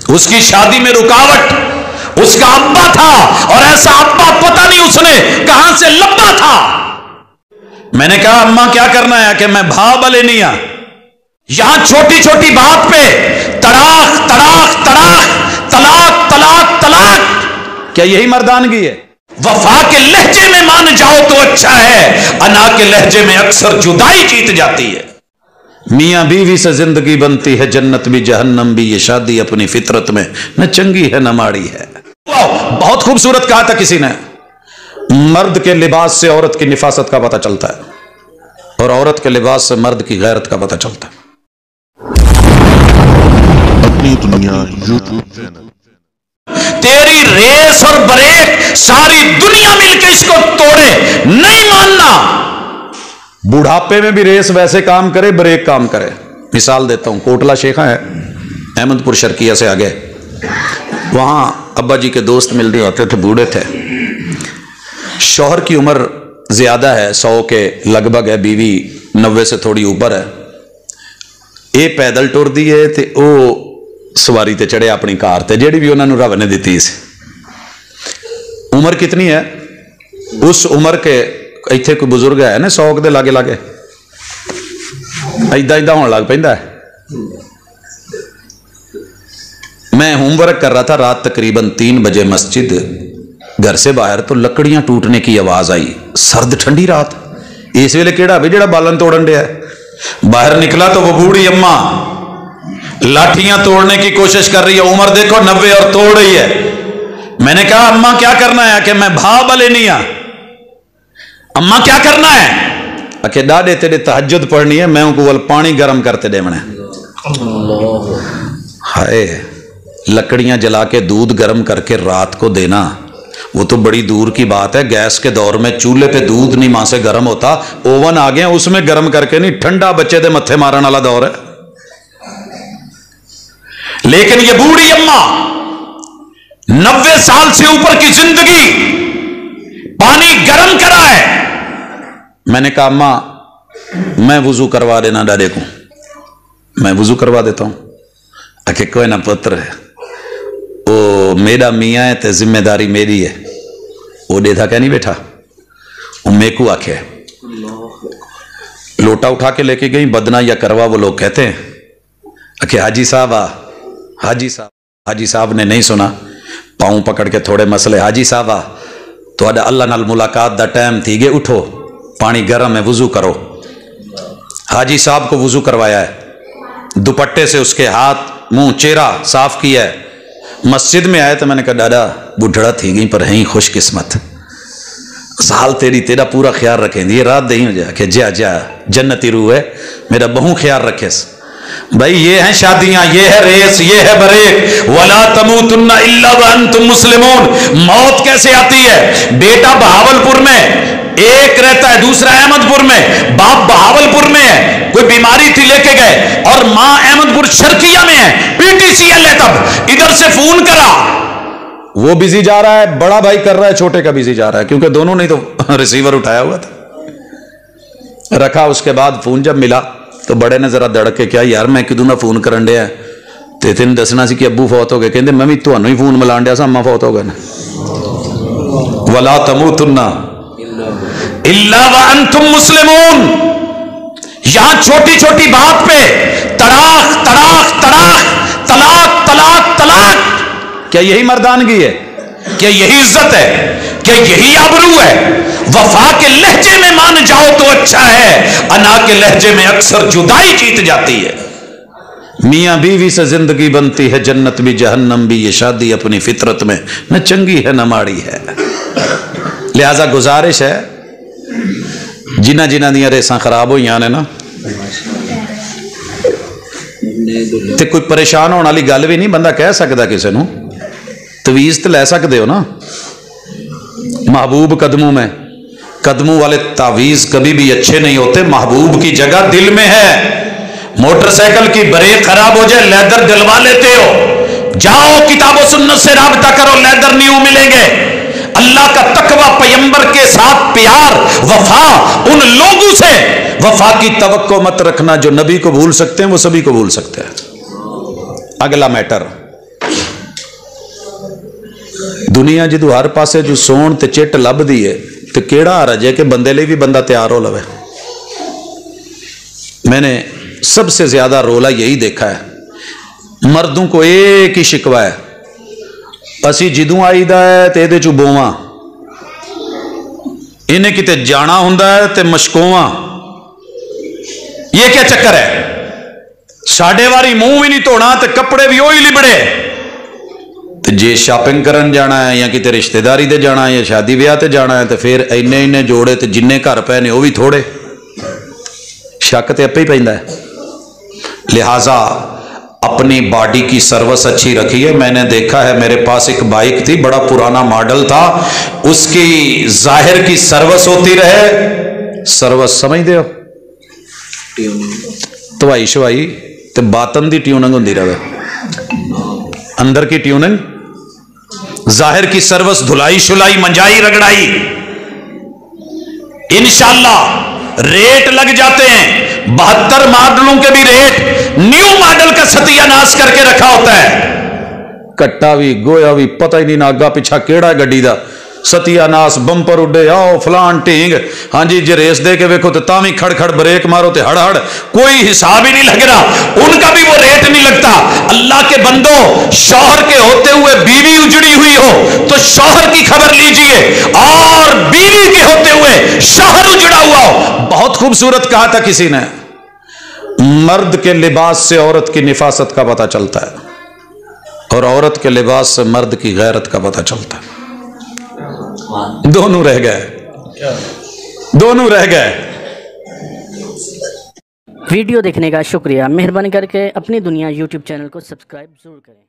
उसकी शादी में रुकावट उसका अब्बा था, और ऐसा अब्बा पता नहीं उसने कहां से लब्बा था। मैंने कहा अम्मा क्या करना है, कि मैं भाव लेनी आ। यहां छोटी छोटी बात पे तड़ाक तड़ाक तड़ाक तलाक तलाक तलाक, क्या यही मर्दानगी है? वफा के लहजे में मान जाओ तो अच्छा है, अना के लहजे में अक्सर जुदाई जीत जाती है। मियां बीवी से जिंदगी बनती है, जन्नत भी जहन्नम भी, ये शादी अपनी फितरत में न चंगी है न माड़ी है। बहुत खूबसूरत कहा था किसी ने, मर्द के लिबास से औरत की निफासत का पता चलता है, और औरत के लिबास से मर्द की गैरत का पता चलता है। अपनी दुनिया यूट्यूब चैनल। तेरी रेस और ब्रेक सारी दुनिया मिलकर इसको तोड़े, नहीं मानना। बुढ़ापे में भी रेस वैसे काम करे, ब्रेक काम करे। मिसाल देता हूं, कोटला शेखा है, अहमदपुर शर्किया से आगे, वहां अब्बा जी के दोस्त मिल रहे होते थे, बूढ़े थे, शौहर की उम्र ज्यादा है, 100 के लगभग है, बीवी 90 से थोड़ी ऊपर है। ये पैदल टुर दी है ते ओ सवारी ते चढ़े अपनी कार ते, जेड़ी भी उन्होंने रब ने दी सी। उम्र कितनी है? उस उम्र के इत्थे कोई बुजुर्ग है ना 100 के लागे लागे, इदा इदा होने लग पैंदा है। मैं होमवर्क कर रहा था रात तकरीबन 3 बजे, मस्जिद घर से बाहर तो लकड़ियां टूटने की आवाज आई, सर्द ठंडी रात। इस वेले केड़ा भी जेड़ा बालन तोड़न दिया है। बाहर निकला तो वो बूढ़ी अम्मा लाठियां तोड़ने की कोशिश कर रही है, उम्र देखो 90 और तोड़ रही है। मैंने कहा अम्मा क्या करना है, कि मैं भाव लेनी आ। अम्मा क्या करना है, कि डाडे तेरे तहज्जुद पढ़नी है, मैं उनको पानी गर्म करते दे। मैंने हाय, लकड़ियां जला के दूध गर्म करके रात को देना, वो तो बड़ी दूर की बात है। गैस के दौर में चूल्हे पे दूध नहीं मां से गर्म होता, ओवन आ गया उसमें गर्म करके नहीं, ठंडा बच्चे दे मत्थे मारन वाला दौर है। लेकिन ये बूढ़ी अम्मा 90 साल से ऊपर की जिंदगी पानी गर्म करा है। मैंने कहा अम्मा मैं वुजू करवा देना डाडे को, मैं वुजू करवा देता हूं। आखे कोई ना पुत्र है, वो मेरा मियाँ है तो जिम्मेदारी मेरी है। वो देखा क्या नहीं बैठा, वो मेकू आखे लोटा उठा के लेके गई, बदना या करवा वो लोग कहते हैं। आखे हाजी साहब आ, हाजी साहब। हाजी साहब ने नहीं सुना, पाँव पकड़ के थोड़े मसले, हाजी साहब आ तो अल्लाह नाल मुलाकात दा टाइम थी गए, उठो पानी गर्म है वुजू करो। हाजी साहब को वुजू करवाया है, दुपट्टे से उसके हाथ मुंह चेहरा साफ किया है। मस्जिद में आए तो मैंने कहा दादा बुढ़ड़ा थी गई पर है खुशकिस्मत, साल तेरी तेरा पूरा ख्याल रखेंगे, रात दही हो जाए कि जा जा जन्नती रूह है मेरा बहु ख्याल रखे। भाई ये है शादियां, ये है रेस, ये है ब्रेक। वला तमूतुन्ना इल्ला व अंतुम मुस्लिमून। मौत कैसे आती है? बेटा बहावलपुर में एक रहता है, दूसरा अहमदपुर में, बाप बहावलपुर में है, कोई बीमारी थी लेके गए, और मां अहमदपुर शर्किया में है, पीटीसीएल है। तब इधर से फोन करा, वो बिजी जा रहा है, बड़ा भाई कर रहा है, छोटे का बिजी जा रहा है, क्योंकि दोनों ने तो रिसीवर उठाया हुआ था, रखा। उसके बाद फोन जब मिला तो बड़े ने जरा दड़क के, क्या यार मैं किदू ना फोन करन दिया ते तेन दसना सी कि अब्बू फौत हो गए। कहते मैं भी तुहानू ही फोन मिलान दिया सा, अम्मा फौत हो गए ना। वला तमूतुन्ना इल्ला व अंतुम मुस्लिमून। यहां छोटी छोटी बात पे तड़ाक तड़ाक तड़ाक तलाक तलाक तलाक, क्या यही मर्दानगी है? क्या यही इज्जत है? क्या यही आबरू है? वफा के लहजे में मान जाओ तो अच्छा है, अना के लहजे में अक्सर जुदाई जीत जाती है। मियां बीवी से जिंदगी बनती है, जन्नत भी जहन्नम भी, ये शादी अपनी फितरत में न चंगी है न माड़ी है। लिहाजा गुजारिश है, जिन्हां जिन्हां दियां रेसां खराब हुई ने ना, ते कोई परेशान होने वाली गल भी नहीं, बंदा कह सकता किसी को तवीज तो लै सकते हो ना। महबूब कदमों में, कदमों वाले तावीज कभी भी अच्छे नहीं होते, महबूब की जगह दिल में है। मोटरसाइकिल की ब्रेक खराब हो जाए, लेदर दिलवा लेते हो, जाओ किताबो सुन्नत से राबता करो, लेदर न्यू मिलेंगे। अल्लाह का तकवा, पैगंबर के साथ प्यार, वफा, उन लोगों से वफा की तवक्को मत रखना जो नबी को भूल सकते हैं, वो सभी को भूल सकते हैं। अगला मैटर, दुनिया जो हर पासे जो सोन ते चिट लभदी है तो केड़ा हरज है कि बंदे लिए भी बंदा तैयार हो लवे। मैंने सबसे ज्यादा रोला यही देखा है, मर्दों को एक ही शिकवा है, असी जिदों आईदा है तो ये बोवा, इन्हें किते जाना हुंदा है ते मशकोवा, ये क्या चक्कर है। साढ़े वारी मुंह भी नहीं धोना तो कपड़े भी वही लिबड़े, तो जे शॉपिंग करन जाना है या किते रिश्तेदारी दे जाना है या शादी ब्याह ते जाना है तो फिर इन्ने इन्ने जोड़े तो जिन्ने घर पे ने वो भी थोड़े, शक तो आपे ही पैंदा है। लिहाजा अपनी बॉडी की सर्विस अच्छी रखिए। मैंने देखा है, मेरे पास एक बाइक थी, बड़ा पुराना मॉडल था, उसकी जाहिर की सर्विस होती रहे, सर्विस समझते हो, धवाई शवाई ते बातन की ट्यूनिंग होती रहे, अंदर की ट्यूनिंग, जाहिर की सर्विस, धुलाई शुलाई मंजाई रगड़ाई, इंशाल्लाह रेट लग जाते हैं। 72 मॉडलों के भी रेट न्यू मॉडल का सत्यानाश करके रखा होता है, कट्टा भी गोया भी पता ही नहीं ना आगा पिछा केड़ा गड्डी दा, सत्यानाश, बंपर उड्डे, आओ फलान ढींग, हाँ जी जे रेस दे के वेखो तो तावी खड़ खड़ ब्रेक मारो तो हड़ हड़, कोई हिसाब ही नहीं लग रहा, उनका भी वो रेट नहीं लगता। अल्लाह के बंदो, शौहर के होते हुए बीवी उजड़ी हुई हो तो शौहर की खबर लीजिए, और बीवी के होते हुए शौहर उजड़ा हुआ हो। बहुत खूबसूरत कहा था किसी ने, मर्द के लिबास से औरत की निफासत का पता चलता है और औरत के लिबास से मर्द की गैरत का पता चलता है। दोनों रह गए, दोनों रह गए। वीडियो देखने का शुक्रिया। मेहरबानी करके अपनी दुनिया यूट्यूब चैनल को सब्सक्राइब जरूर करें।